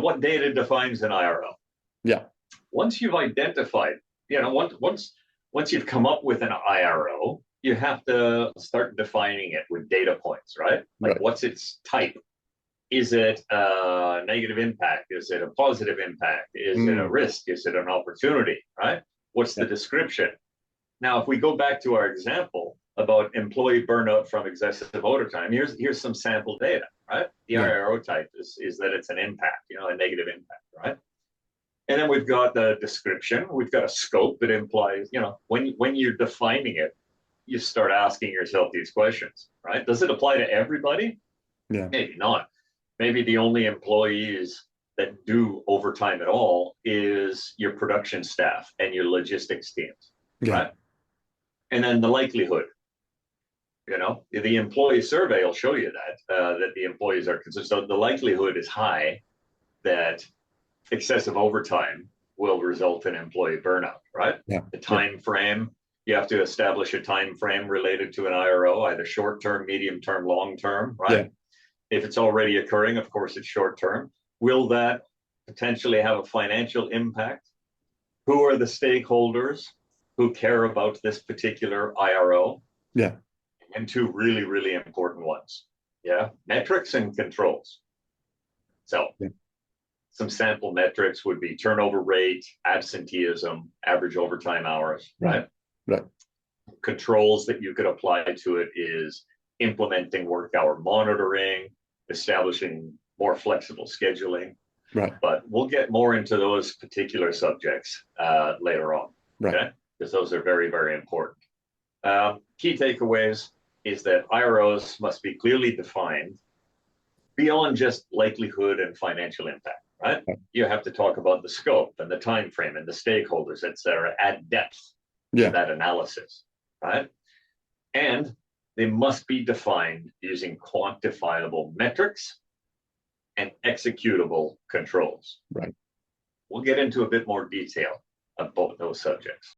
what data defines an IRO? Yeah. Once you've identified, once you've come up with an IRO, you have to start defining it with data points, right? Like, Right. what's its type? Is it a negative impact? Is it a positive impact? Is it a Mm. risk? Is it an opportunity, right? What's the Yeah. description? Now, if we go back to our example about employee burnout from excessive overtime, here's some sample data, right? The Yeah. IRO type is that it's an impact, a negative impact, right? And then we've got the description. We've got a scope that implies, when you're defining it, you start asking yourself these questions, right? Does it apply to everybody? Yeah. Maybe not. Maybe the only employees that do overtime at all is your production staff and your logistics teams, Yeah. right? And then the likelihood, the employee survey will show you that the employees are concerned. So the likelihood is high that excessive overtime will result in employee burnout, right? Yeah. The Yeah. time frame, you have to establish a time frame related to an IRO, either short term, medium term, long term, right? Yeah. If it's already occurring, of course, it's short term. Will that potentially have a financial impact? Who are the stakeholders who care about this particular IRO? Yeah. And two really, really important ones. Yeah, metrics and controls. So Yeah. some sample metrics would be turnover rate, absenteeism, average overtime hours, right? Right. Controls that you could apply to it is implementing work hour monitoring, establishing more flexible scheduling. Right. But we'll get more into those particular subjects later on, Right. okay? Because those are very, very important. Key takeaways is that IROs must be clearly defined beyond just likelihood and financial impact, right? Right. You have to talk about the scope and the time frame and the stakeholders, et cetera, add depth to Yeah. that analysis, right? And they must be defined using quantifiable metrics and executable controls. Right. We'll get into a bit more detail of both those subjects.